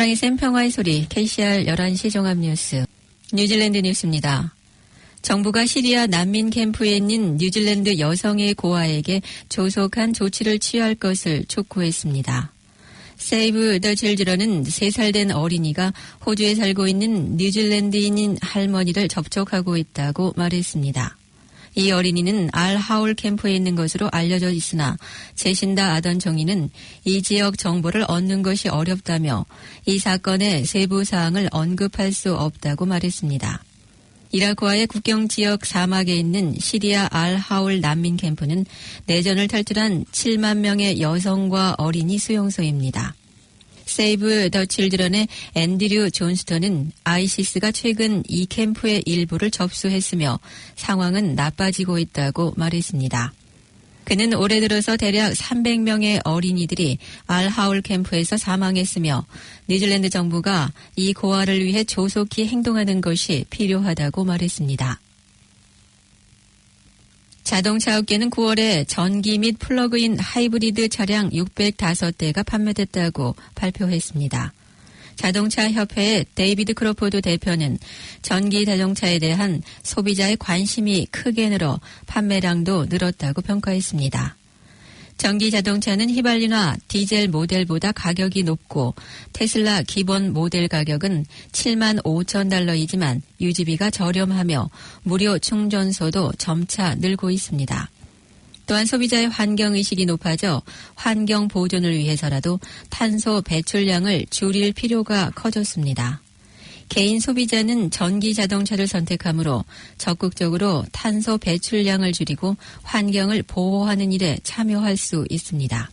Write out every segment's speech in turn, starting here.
사랑의 샘 평화의 소리 KCR 11시 종합뉴스 뉴질랜드 뉴스입니다. 정부가 시리아 난민 캠프에 있는 뉴질랜드 여성의 고아에게 조속한 조치를 취할 것을 촉구했습니다. Save the Children은 3살 된 어린이가 호주에 살고 있는 뉴질랜드인인 할머니를 접촉하고 있다고 말했습니다. 이 어린이는 알 하울 캠프에 있는 것으로 알려져 있으나 제신다 아던 총리는 이 지역 정보를 얻는 것이 어렵다며 이 사건의 세부 사항을 언급할 수 없다고 말했습니다. 이라크와의 국경 지역 사막에 있는 시리아 알 하울 난민 캠프는 내전을 탈출한 7만 명의 여성과 어린이 수용소입니다. Save the Children의 앤드류 존스턴은 ISIS가 최근 이 캠프의 일부를 접수했으며 상황은 나빠지고 있다고 말했습니다. 그는 올해 들어서 대략 300명의 어린이들이 알하울 캠프에서 사망했으며 뉴질랜드 정부가 이 고아를 위해 조속히 행동하는 것이 필요하다고 말했습니다. 자동차 업계는 9월에 전기 및 플러그인 하이브리드 차량 605대가 판매됐다고 발표했습니다. 자동차 협회의 데이비드 크로포드 대표는 전기 자동차에 대한 소비자의 관심이 크게 늘어 판매량도 늘었다고 평가했습니다. 전기 자동차는 휘발유나 디젤 모델보다 가격이 높고 테슬라 기본 모델 가격은 7만 5천 달러이지만 유지비가 저렴하며 무료 충전소도 점차 늘고 있습니다. 또한 소비자의 환경의식이 높아져 환경 보존을 위해서라도 탄소 배출량을 줄일 필요가 커졌습니다. 개인 소비자는 전기 자동차를 선택하므로 적극적으로 탄소 배출량을 줄이고 환경을 보호하는 일에 참여할 수 있습니다.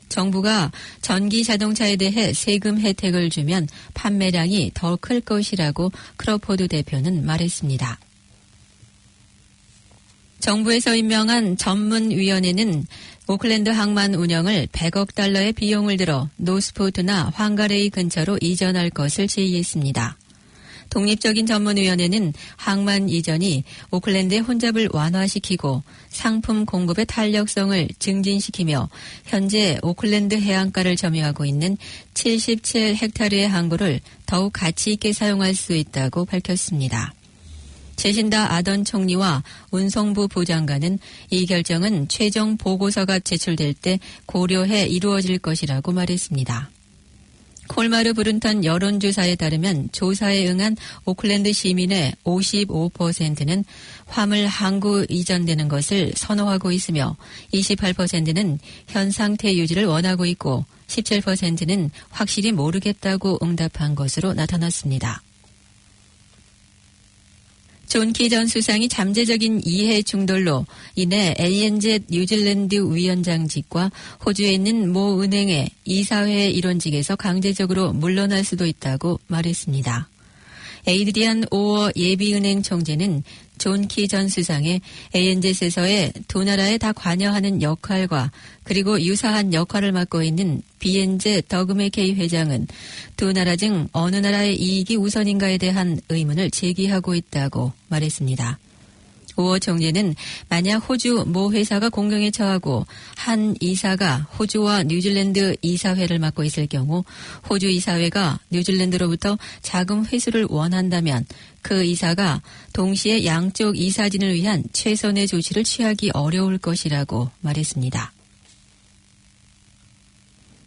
정부가 전기 자동차에 대해 세금 혜택을 주면 판매량이 더 클 것이라고 크로포드 대표는 말했습니다. 정부에서 임명한 전문위원회는 오클랜드 항만 운영을 100억 달러의 비용을 들어 노스포트나 황가레이 근처로 이전할 것을 제의했습니다. 독립적인 전문위원회는 항만 이전이 오클랜드의 혼잡을 완화시키고 상품 공급의 탄력성을 증진시키며 현재 오클랜드 해안가를 점유하고 있는 77헥타르의 항구를 더욱 가치 있게 사용할 수 있다고 밝혔습니다. 제신다 아던 총리와 운송부 부장관은 이 결정은 최종 보고서가 제출될 때 고려해 이루어질 것이라고 말했습니다. 콜마르 브룬턴 여론조사에 따르면 조사에 응한 오클랜드 시민의 55%는 화물 항구 이전되는 것을 선호하고 있으며 28%는 현 상태 유지를 원하고 있고 17%는 확실히 모르겠다고 응답한 것으로 나타났습니다. 존 키 전 수상이 잠재적인 이해 충돌로 인해 ANZ 뉴질랜드 위원장직과 호주에 있는 모 은행의 이사회 일원직에서 강제적으로 물러날 수도 있다고 말했습니다. 에이드리안 오어 예비은행 총재는 존 키 전 수상의 ANZ에서의 두 나라에 다 관여하는 역할과 그리고 유사한 역할을 맡고 있는 BNZ 더그메 K 회장은 두 나라 중 어느 나라의 이익이 우선인가에 대한 의문을 제기하고 있다고 말했습니다. 오어 총재는 만약 호주 모 회사가 공경에 처하고 한 이사가 호주와 뉴질랜드 이사회를 맡고 있을 경우 호주 이사회가 뉴질랜드로부터 자금 회수를 원한다면 그 이사가 동시에 양쪽 이사진을 위한 최선의 조치를 취하기 어려울 것이라고 말했습니다.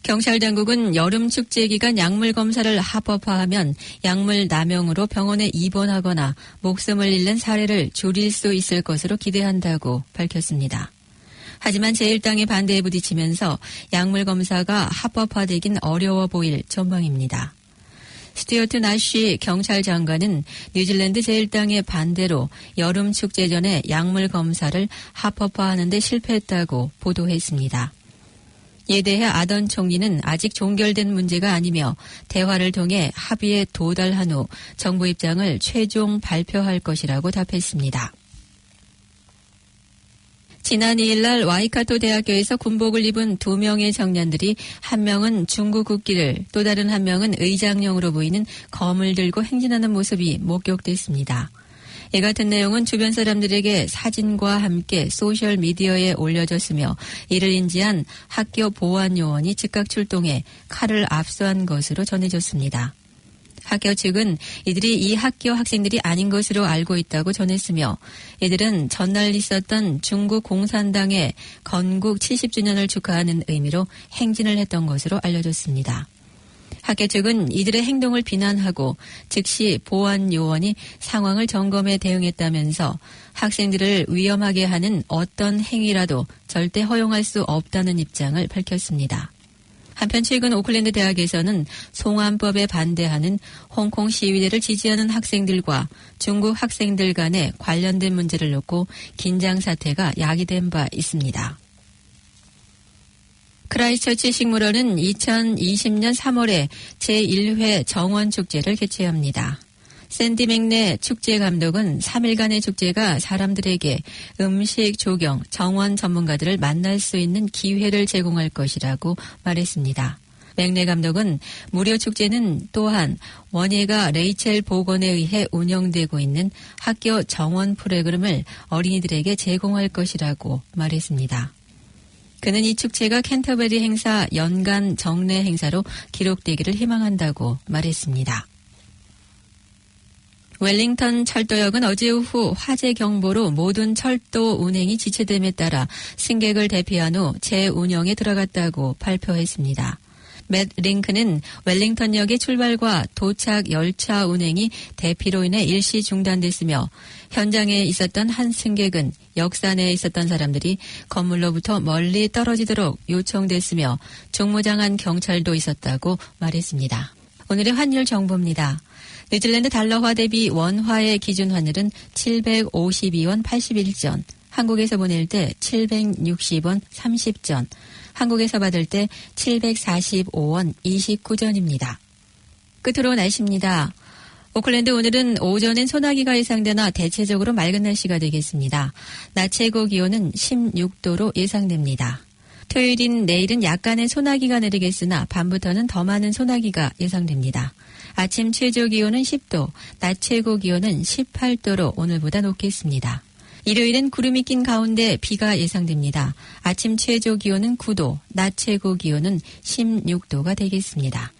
경찰당국은 여름 축제 기간 약물 검사를 합법화하면 약물 남용으로 병원에 입원하거나 목숨을 잃는 사례를 줄일 수 있을 것으로 기대한다고 밝혔습니다. 하지만 제1당의 반대에 부딪히면서 약물 검사가 합법화되긴 어려워 보일 전망입니다. 스튜어트 나쉬 경찰장관은 뉴질랜드 제1당의 반대로 여름 축제 전에 약물 검사를 합법화하는 데 실패했다고 보도했습니다. 이에 대해 아던 총리는 아직 종결된 문제가 아니며 대화를 통해 합의에 도달한 후 정부 입장을 최종 발표할 것이라고 답했습니다. 지난 2일 날 와이카토 대학교에서 군복을 입은 2명의 청년들이 한 명은 중국 국기를 또 다른 한 명은 의장용으로 보이는 검을 들고 행진하는 모습이 목격됐습니다. 이 같은 내용은 주변 사람들에게 사진과 함께 소셜미디어에 올려졌으며 이를 인지한 학교 보안요원이 즉각 출동해 칼을 압수한 것으로 전해졌습니다. 학교 측은 이들이 이 학교 학생들이 아닌 것으로 알고 있다고 전했으며 이들은 전날 있었던 중국 공산당의 건국 70주년을 축하하는 의미로 행진을 했던 것으로 알려졌습니다. 학교 측은 이들의 행동을 비난하고 즉시 보안 요원이 상황을 점검해 대응했다면서 학생들을 위험하게 하는 어떤 행위라도 절대 허용할 수 없다는 입장을 밝혔습니다. 한편 최근 오클랜드 대학에서는 송환법에 반대하는 홍콩 시위대를 지지하는 학생들과 중국 학생들 간의 관련된 문제를 놓고 긴장 사태가 야기된 바 있습니다. 크라이스처치 식물원은 2020년 3월에 제1회 정원축제를 개최합니다. 샌디 맥네 축제 감독은 3일간의 축제가 사람들에게 음식, 조경, 정원 전문가들을 만날 수 있는 기회를 제공할 것이라고 말했습니다. 맥네 감독은 무료 축제는 또한 원예가 레이첼 보건에 의해 운영되고 있는 학교 정원 프로그램을 어린이들에게 제공할 것이라고 말했습니다. 그는 이 축제가 캔터베리 행사 연간 정례 행사로 기록되기를 희망한다고 말했습니다. 웰링턴 철도역은 어제 오후 화재 경보로 모든 철도 운행이 지체됨에 따라 승객을 대피한 후 재운영에 들어갔다고 발표했습니다. 맷 링크는 웰링턴역의 출발과 도착 열차 운행이 대피로 인해 일시 중단됐으며 현장에 있었던 한 승객은 역사 내에 있었던 사람들이 건물로부터 멀리 떨어지도록 요청됐으며 중무장한 경찰도 있었다고 말했습니다. 오늘의 환율 정보입니다. 뉴질랜드 달러화 대비 원화의 기준 환율은 752원 81전, 한국에서 보낼 때 760원 30전, 한국에서 받을 때 745원 29전입니다. 끝으로 날씨입니다. 오클랜드 오늘은 오전엔 소나기가 예상되나 대체적으로 맑은 날씨가 되겠습니다. 낮 최고 기온은 16도로 예상됩니다. 토요일인 내일은 약간의 소나기가 내리겠으나 밤부터는 더 많은 소나기가 예상됩니다. 아침 최저 기온은 10도, 낮 최고 기온은 18도로 오늘보다 높겠습니다. 일요일은 구름이 낀 가운데 비가 예상됩니다. 아침 최저 기온은 9도, 낮 최고 기온은 16도가 되겠습니다.